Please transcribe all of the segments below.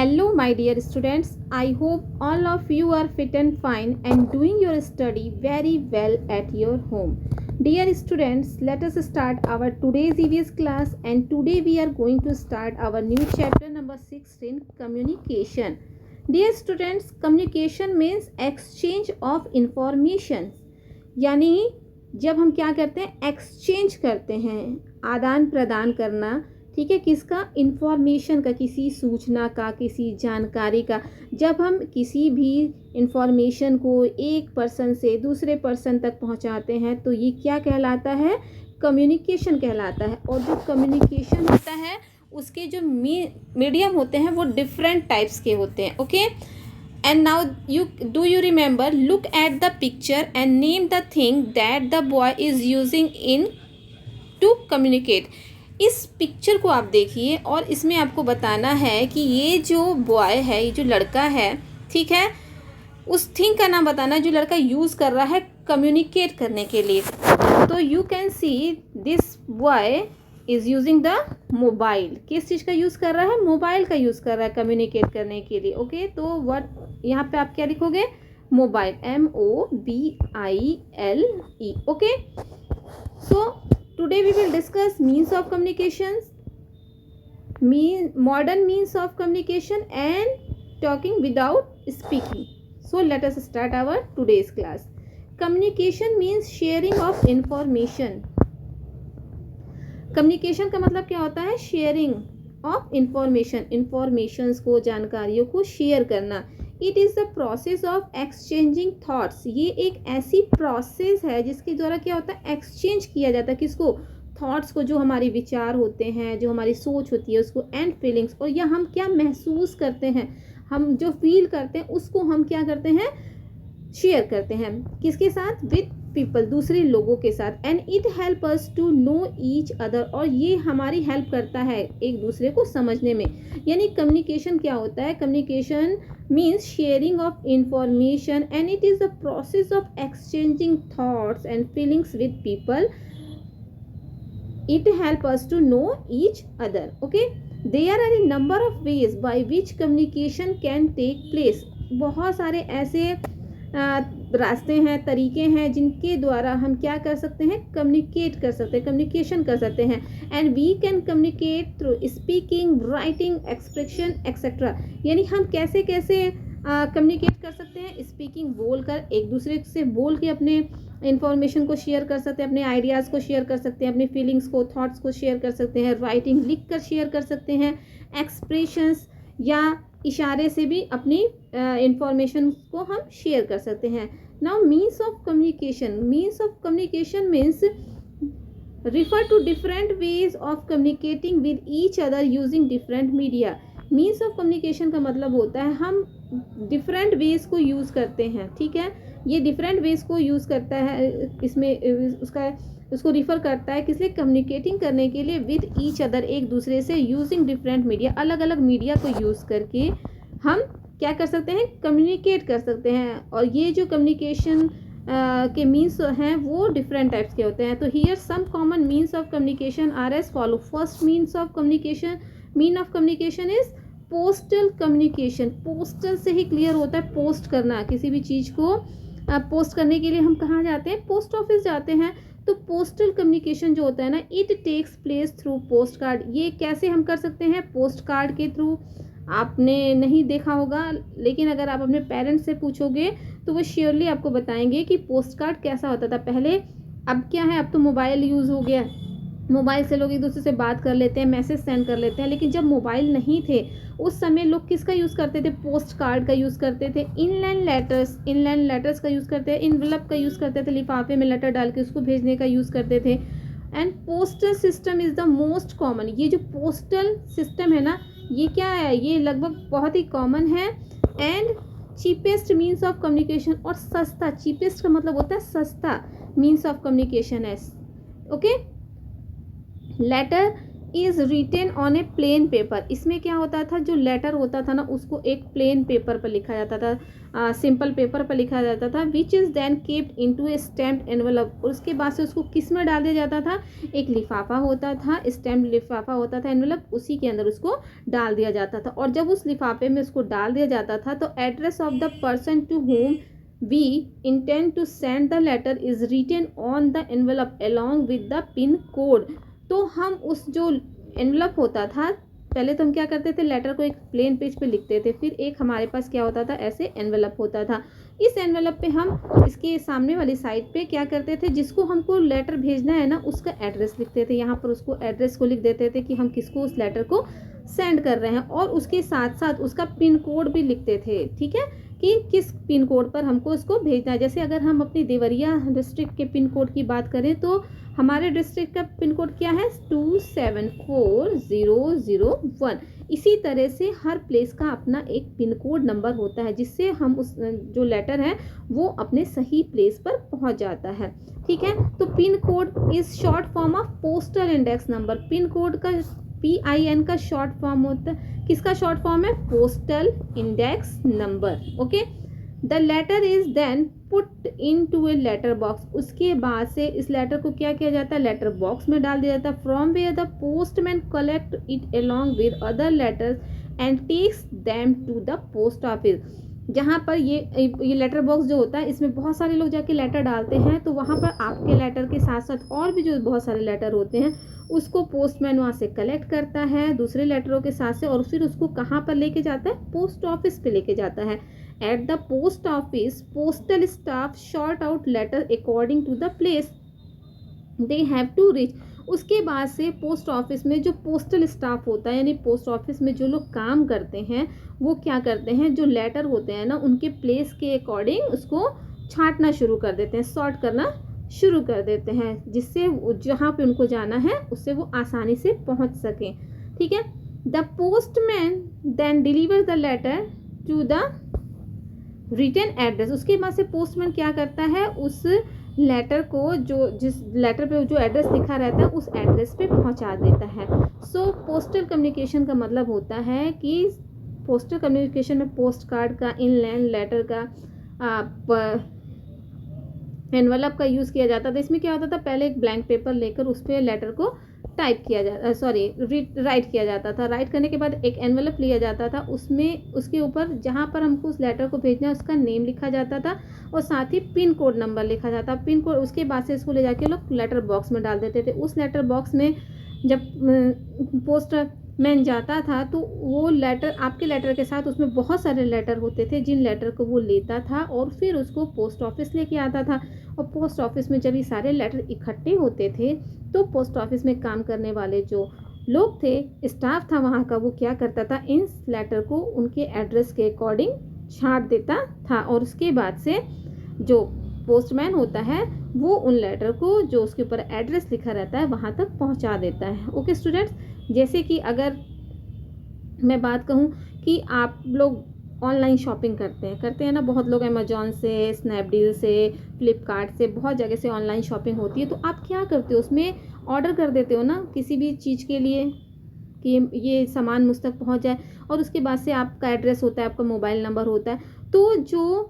Hello, my dear students. I hope all of you are fit and fine and doing your study very well at your home. Dear students, let us start our today's EVS class, and today we are going to start our new chapter number 16, communication. Dear students, communication means exchange of information. यानी जब हम क्या करते हैं, exchange करते हैं, आदान प्रदान करना, ठीक है, किसका, इंफॉर्मेशन का, किसी सूचना का, किसी जानकारी का। जब हम किसी भी इंफॉर्मेशन को एक पर्सन से दूसरे पर्सन तक पहुंचाते हैं तो ये क्या कहलाता है, कम्युनिकेशन कहलाता है। और जो कम्युनिकेशन होता है उसके जो मीडियम होते हैं वो डिफरेंट टाइप्स के होते हैं। Okay, and now you remember, look at the picture and name the thing that the boy is using in to communicate. इस पिक्चर को आप देखिए और इसमें आपको बताना है कि ये जो बॉय है, ये जो लड़का है, ठीक है, उस थिंग का नाम बताना जो लड़का यूज़ कर रहा है कम्युनिकेट करने के लिए। तो you can see this boy is using the mobile. किस चीज़ का यूज़ कर रहा है, मोबाइल का यूज़ कर रहा है कम्युनिकेट करने के लिए। ओके, तो व्हाट यहाँ पे आप क्या लिखोगे, mobile, MOBILE। Okay, so today we will discuss means of communications, modern means of communication and talking without speaking. So let us start our today's class. Communication means sharing of information. Communication का मतलब क्या होता है, sharing of information, informations को, जानकारियों को share करना। It is the process of exchanging thoughts. ये एक ऐसी प्रोसेस है जिसके द्वारा क्या होता है, एक्सचेंज किया जाता है, किसको, थॉट्स को, जो हमारे विचार होते हैं, जो हमारी सोच होती है उसको, एंड फीलिंग्स, और या हम क्या महसूस करते हैं, हम जो फील करते हैं उसको हम क्या करते हैं, शेयर करते हैं, किसके साथ, विद पीपल, दूसरे लोगों के साथ। And it help us to know each other, और ये हमारी हेल्प करता है एक दूसरे को समझने में। यानी कम्युनिकेशन क्या होता है, communication means sharing of information and it is the process of exchanging thoughts and feelings with people. It help us to know each other. Okay, there are a number of ways by which communication can take place. बहुत सारे ऐसे रास्ते हैं, तरीके हैं जिनके द्वारा हम क्या कर सकते हैं, कम्युनिकेट कर सकते हैं, कम्युनिकेशन कर सकते हैं। And we can communicate through speaking, writing, expression etcetera. यानी हम कैसे कैसे कम्युनिकेट कर सकते हैं, स्पीकिंग, बोलकर, एक दूसरे से बोल के अपने इंफॉर्मेशन को शेयर कर सकते हैं, अपने आइडियाज़ को शेयर कर सकते हैं, अपनी फीलिंग्स को, थॉट्स को शेयर कर सकते हैं, राइटिंग, लिख कर शेयर कर सकते हैं, एक्सप्रेशंस या इशारे से भी अपनी इंफॉर्मेशन को हम शेयर कर सकते हैं। Now means of communication, means of communication means refer to different ways of communicating with each other using different media. Means of communication का मतलब होता है हम डिफरेंट वेज को यूज़ करते हैं, ठीक है, ये डिफरेंट वेज को यूज़ करता है, इसमें उसको रिफ़र करता है किस लिए, कम्युनिकेटिंग करने के लिए, विद ईच अदर, एक दूसरे से, यूजिंग डिफरेंट मीडिया, अलग अलग मीडिया को यूज़ करके हम क्या कर सकते हैं, कम्युनिकेट कर सकते हैं। और ये जो कम्युनिकेशन के मीन्स हैं वो डिफरेंट टाइप्स के होते हैं। तो here some common means of communication are as follow. First means of communication, mean of communication is postal communication. Postal से ही क्लियर होता है, पोस्ट करना, किसी भी चीज़ को पोस्ट करने के लिए हम कहाँ जाते हैं, पोस्ट ऑफिस जाते हैं। तो पोस्टल कम्युनिकेशन जो होता है ना, it takes place through post card. ये कैसे हम कर सकते हैं, पोस्ट कार्ड के थ्रू। आपने नहीं देखा होगा, लेकिन अगर आप अपने पेरेंट्स से पूछोगे तो वो श्योरली आपको बताएंगे कि पोस्ट कार्ड कैसा होता था पहले। अब क्या है, अब तो मोबाइल यूज़ हो गया, मोबाइल से लोग एक दूसरे से बात कर लेते हैं, मैसेज सेंड कर लेते हैं। लेकिन जब मोबाइल नहीं थे उस समय लोग किसका यूज़ करते थे, पोस्ट कार्ड का यूज़ करते थे, इनलैंड लेटर्स का यूज़ करते थे, इनवलप का यूज़ करते थे, लिफाफे में लेटर डाल के उसको भेजने का यूज़ करते थे। And postal system is the most common. ये जो पोस्टल सिस्टम है ना, ये क्या है, ये लगभग बहुत ही कॉमन है। And cheapest means of communication, और सस्ता, चीपेस्ट का मतलब होता है सस्ता, मीन्स ऑफ कम्युनिकेशन है। Okay, letter is written on a plain paper. इसमें क्या होता था, जो लेटर होता था ना उसको एक प्लेन पेपर पर लिखा जाता था, सिंपल पेपर पर लिखा जाता था, which is then kept into a stamped envelope. और उसके बाद से उसको किस में डाल दिया जाता था, एक लिफाफा होता था, स्टैम्प लिफाफा होता था एनवलप, उसी के अंदर उसको डाल दिया जाता था। और जब उस लिफाफे में उसको डाल दिया जाता था तो address of the person to whom we intend to send the letter is written on the envelope along with the pin code। तो हम उस जो एनवलप होता था, पहले तो हम क्या करते थे, लेटर को एक प्लेन पेज पे लिखते थे, फिर एक हमारे पास क्या होता था, ऐसे एनवलप होता था। इस एनवलप पे हम इसके सामने वाली साइड पे क्या करते थे, जिसको हमको लेटर भेजना है ना उसका एड्रेस लिखते थे, यहाँ पर उसको एड्रेस को लिख देते थे कि हम किसको उस लेटर को सेंड कर रहे हैं, और उसके साथ साथ उसका पिन कोड भी लिखते थे, ठीक है, कि किस पिन कोड पर हमको उसको भेजना है। जैसे अगर हम अपनी देवरिया डिस्ट्रिक्ट के पिन कोड की बात करें तो हमारे डिस्ट्रिक्ट का पिन कोड क्या है, 274001। इसी तरह से हर प्लेस का अपना एक पिन कोड नंबर होता है, जिससे हम उस जो लेटर है वो अपने सही प्लेस पर पहुंच जाता है, ठीक है। तो pin code is short form of postal index number. Pin code का PIN का शॉर्ट फॉर्म होता है, किसका शॉर्ट फॉर्म है, postal index number, okay. The letter is then put into a letter box. उसके बाद से इस लेटर को क्या किया जाता है, लेटर बॉक्स में डाल दिया जाता है, from where the postman collect it along with other letters and takes them to the post office. जहाँ पर ये लेटर बॉक्स जो होता है, इसमें बहुत सारे लोग जाके लेटर डालते हैं, तो वहाँ पर आपके लेटर के साथ साथ और भी जो बहुत सारे लेटर होते हैं उसको पोस्टमैन वहाँ से कलेक्ट करता है दूसरे लेटरों के साथ से, और फिर उसको कहाँ पर लेके जाता है, पोस्ट ऑफिस पे लेके जाता है। At the post office postal staff short out letter according to the place they have to reach. उसके बाद से पोस्ट ऑफिस में जो पोस्टल स्टाफ होता है, यानी पोस्ट ऑफिस में जो लोग काम करते हैं, वो क्या करते हैं, जो लेटर होते हैं ना उनके प्लेस के अकॉर्डिंग उसको छांटना शुरू कर देते हैं, सॉर्ट करना शुरू कर देते हैं, जिससे जहाँ पे उनको जाना है उससे वो आसानी से पहुँच सकें, ठीक है। The postman then deliver the letter to the written address. उसके बाद से पोस्टमैन क्या करता है, उस लेटर को जो जिस लेटर पे जो एड्रेस लिखा रहता है उस एड्रेस पे पहुंचा देता है। सो पोस्टल कम्युनिकेशन का मतलब होता है कि पोस्टल कम्युनिकेशन में पोस्ट कार्ड का, इनलैंड लेटर का, एनवलप का यूज़ किया जाता था। इसमें क्या होता था, पहले एक ब्लैंक पेपर लेकर उस पर लेटर को टाइप किया जाता, राइट किया जाता था। राइट करने के बाद एक एनवलप लिया जाता था, उसमें उसके ऊपर जहाँ पर हमको उस लेटर को भेजना है उसका नेम लिखा जाता था, और साथ ही पिन कोड नंबर लिखा जाता। पिन कोड उसके बाद से इसको ले जाके लोग लेटर बॉक्स में डाल देते थे। उस लेटर बॉक्स में जब पोस्टमैन जाता था तो वो लेटर, आपके लेटर के साथ उसमें बहुत सारे लेटर होते थे, जिन लेटर को वो लेता था और फिर उसको पोस्ट ऑफिस लेके आता था। और पोस्ट ऑफिस में जब ये सारे लेटर इकट्ठे होते थे तो पोस्ट ऑफिस में काम करने वाले जो लोग थे, स्टाफ था वहाँ का, वो क्या करता था, इन लेटर को उनके एड्रेस के अकॉर्डिंग छांट देता था, और उसके बाद से जो पोस्टमैन होता है वो उन लेटर को जो उसके ऊपर एड्रेस लिखा रहता है वहाँ तक पहुँचा देता है। ओके स्टूडेंट्स, जैसे कि अगर मैं बात कहूँ कि आप लोग ऑनलाइन शॉपिंग करते हैं ना, बहुत लोग अमेजॉन से, स्नैपडील से, फ्लिपकार्ट से, बहुत जगह से ऑनलाइन शॉपिंग होती है। तो आप क्या करते हो, उसमें ऑर्डर कर देते हो ना किसी भी चीज़ के लिए कि ये सामान मुझ तक पहुंच जाए, और उसके बाद से आपका एड्रेस होता है, आपका मोबाइल नंबर होता है। तो जो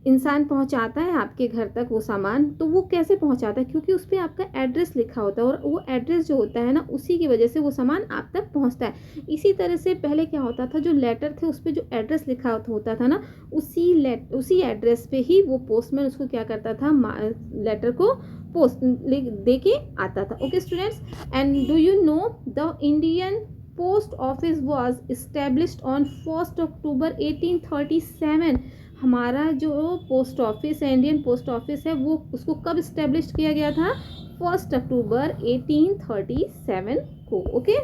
इंसान पहुंचाता है आपके घर तक वो सामान, तो वो कैसे पहुंचाता है, क्योंकि उस पर आपका एड्रेस लिखा होता है, और वो एड्रेस जो होता है ना उसी की वजह से वो सामान आप तक पहुंचता है। इसी तरह से पहले क्या होता था, जो लेटर थे उस पर जो एड्रेस लिखा होता था ना, उसी एड्रेस पे ही वो पोस्टमैन उसको क्या करता था, लेटर को पोस्ट दे के आता था। Okay students, and do you know the Indian post office was established on 1 अक्टूबर 1837। हमारा जो पोस्ट ऑफिस है, इंडियन पोस्ट ऑफिस है, वो उसको कब इस्टेब्लिश किया गया था, 1 अक्टूबर 1837 को। ओके,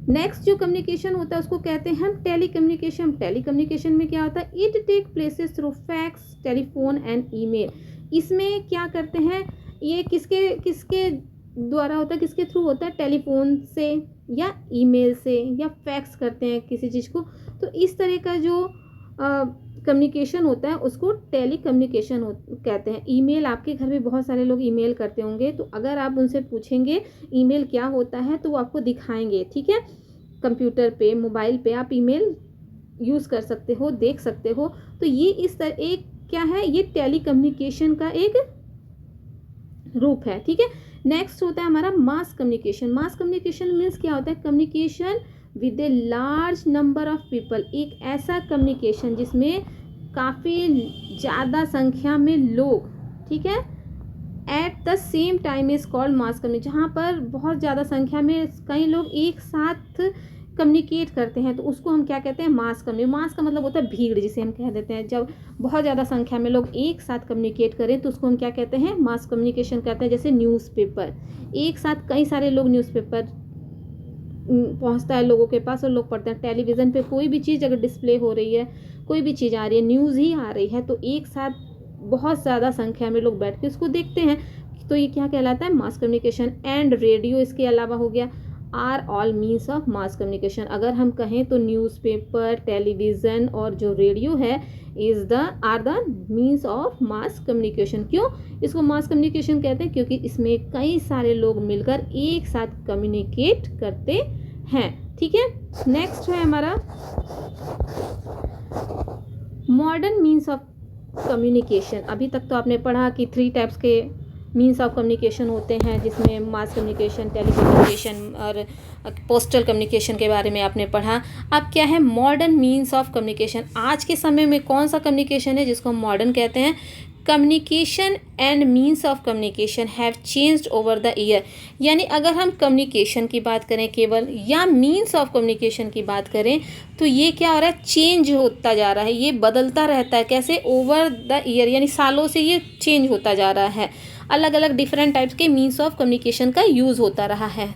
नेक्स्ट जो कम्युनिकेशन होता है उसको कहते हैं हम टेली कम्युनिकेशन। टेली कम्युनिकेशन में क्या होता है, it take places through fax, telephone and email. इसमें क्या करते हैं, ये किसके द्वारा होता है, किसके थ्रू होता है, टेलीफोन से या ईमेल से या फैक्स करते हैं किसी चीज़ को। तो इस तरह का जो कम्युनिकेशन होता है उसको टेली कम्युनिकेशन कहते हैं। ईमेल, आपके घर में बहुत सारे लोग ईमेल करते होंगे, तो अगर आप उनसे पूछेंगे ईमेल क्या होता है तो वो आपको दिखाएंगे, ठीक है। कंप्यूटर पे, मोबाइल पे आप ईमेल यूज़ कर सकते हो, देख सकते हो। तो ये इस तरह एक क्या है, ये टेली कम्युनिकेशन का एक रूप है, ठीक है। नेक्स्ट होता है हमारा mass communication. Mass communication means क्या होता है, communication with a large number of people. एक ऐसा कम्युनिकेशन जिसमें काफ़ी ज़्यादा संख्या में लोग, ठीक है, at the same time is called mass communication. जहाँ पर बहुत ज़्यादा संख्या में कई लोग एक साथ कम्युनिकेट करते हैं तो उसको हम क्या कहते हैं, मास कम्युनिकेशन। मास का मतलब होता है भीड़, जिसे हम कह देते हैं। जब बहुत ज़्यादा संख्या में लोग एक साथ कम्युनिकेट करें तो उसको हम क्या कहते हैं, मास कम्युनिकेशन कहते हैं। जैसे न्यूज़पेपर, एक साथ कई सारे लोग न्यूज़पेपर पहुंचता है लोगों के पास और लोग पढ़ते हैं। टेलीविज़न पे कोई भी चीज़ अगर डिस्प्ले हो रही है, कोई भी चीज़ आ रही है, न्यूज़ ही आ रही है, तो एक साथ बहुत ज़्यादा संख्या में लोग बैठ के उसको देखते हैं, तो ये क्या कहलाता है, मास कम्युनिकेशन। एंड रेडियो इसके अलावा हो गया, are all means of mass communication. अगर हम कहें तो न्यूज़पेपर, टेलीविज़न और जो रेडियो है are the means of mass communication. क्यों इसको मास कम्युनिकेशन कहते हैं, क्योंकि इसमें कई सारे लोग मिलकर एक साथ कम्युनिकेट करते हैं, ठीक है। नेक्स्ट है हमारा मॉडर्न मीन्स ऑफ कम्युनिकेशन। अभी तक तो आपने पढ़ा कि 3 टाइप्स के मीन्स ऑफ कम्युनिकेशन होते हैं, जिसमें मास कम्युनिकेशन, टेलीकम्युनिकेशन और पोस्टल कम्युनिकेशन के बारे में आपने पढ़ा। अब क्या है मॉडर्न मीन्स ऑफ कम्युनिकेशन। आज के समय में कौन सा कम्युनिकेशन है जिसको हम मॉडर्न कहते हैं। Communication and means of communication have changed over the year. यानी अगर हम कम्युनिकेशन की बात करें केवल, या मीन्स ऑफ कम्युनिकेशन की बात करें, तो ये क्या हो रहा है, चेंज होता जा रहा है, ये बदलता रहता है। कैसे, ओवर द ईयर, यानी सालों से ये चेंज होता जा रहा है। अलग अलग डिफरेंट टाइप्स के मीन्स ऑफ कम्युनिकेशन का यूज़ होता रहा है।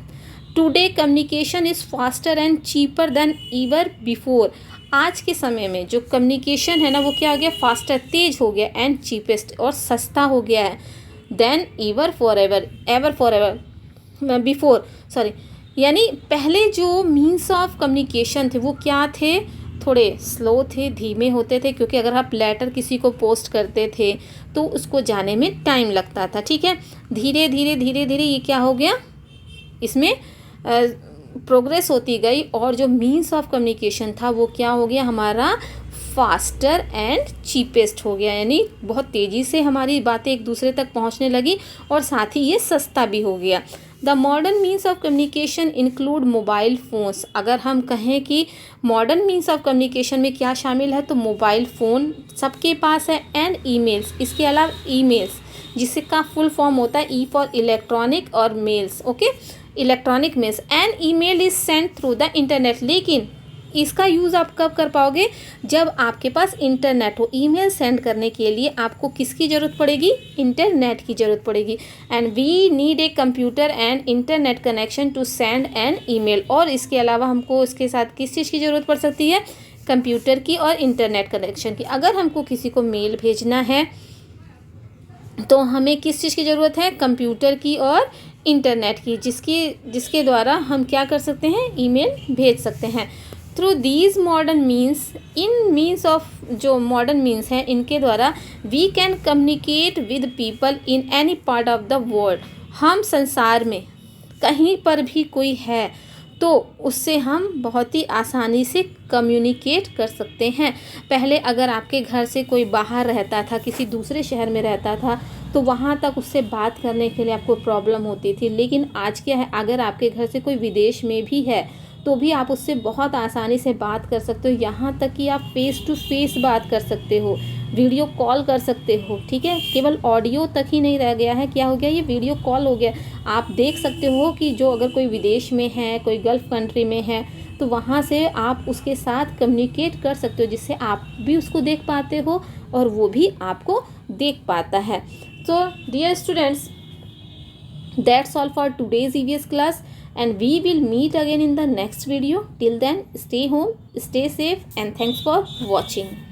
Today communication is faster and cheaper than ever before. आज के समय में जो कम्युनिकेशन है ना, वो क्या हो गया, फास्टर, तेज हो गया, एंड चीपेस्ट, और सस्ता हो गया है, then ever for ever before, sorry. यानी पहले जो मीन्स ऑफ कम्युनिकेशन थे वो क्या थे, थोड़े स्लो थे, धीमे होते थे, क्योंकि अगर आप लेटर किसी को पोस्ट करते थे तो उसको जाने में टाइम लगता था, ठीक है। धीरे धीरे ये क्या हो गया, इसमें प्रोग्रेस होती गई, और जो मीन्स ऑफ कम्युनिकेशन था वो क्या हो गया हमारा, फास्टर एंड चीपेस्ट हो गया। यानी बहुत तेज़ी से हमारी बातें एक दूसरे तक पहुंचने लगी, और साथ ही ये सस्ता भी हो गया। The modern means of communication include mobile phones. अगर हम कहें कि मॉडर्न मीन्स ऑफ कम्युनिकेशन में क्या शामिल है, तो मोबाइल फ़ोन सबके पास है, एंड ईमेल्स। इसके अलावा ईमेल्स, जिसका फुल फॉर्म होता है ई फॉर इलेक्ट्रॉनिक और mails, okay, electronic mails. And email is send through the internet. लेकिन इसका यूज़ आप कब कर पाओगे, जब आपके पास इंटरनेट हो। ईमेल सेंड करने के लिए आपको किसकी ज़रूरत पड़ेगी, इंटरनेट की ज़रूरत पड़ेगी। And we need a computer and internet connection to send an email. और इसके अलावा हमको इसके साथ किस चीज़ की ज़रूरत पड़ सकती है, कंप्यूटर की और इंटरनेट कनेक्शन की। अगर हमको किसी को मेल भेजना है तो हमें किस चीज़ की ज़रूरत है, कंप्यूटर की और इंटरनेट की, जिसके द्वारा हम क्या कर सकते हैं, ईमेल भेज सकते हैं। Through these modern means, in means of जो मॉडर्न मीन्स हैं, इनके द्वारा we can communicate with people in any part of the world. हम संसार में कहीं पर भी कोई है तो उससे हम बहुत ही आसानी से कम्युनिकेट कर सकते हैं। पहले अगर आपके घर से कोई बाहर रहता था, किसी दूसरे शहर में रहता था, तो वहाँ तक उससे बात करने के लिए आपको प्रॉब्लम होती थी। लेकिन आज क्या है, अगर आपके घर से कोई विदेश में भी है तो भी आप उससे बहुत आसानी से बात कर सकते हो। यहाँ तक कि आप फेस टू फेस बात कर सकते हो, वीडियो कॉल कर सकते हो, ठीक है। केवल ऑडियो तक ही नहीं रह गया है, क्या हो गया, ये वीडियो कॉल हो गया। आप देख सकते हो कि जो अगर कोई विदेश में है, कोई गल्फ़ कंट्री में है, तो वहाँ से आप उसके साथ कम्युनिकेट कर सकते हो, जिससे आप भी उसको देख पाते हो और वो भी आपको देख पाता है। So dear students, that's all for today's EVS class, and we will meet again in the next video. Till then, stay home, stay safe, and thanks for watching.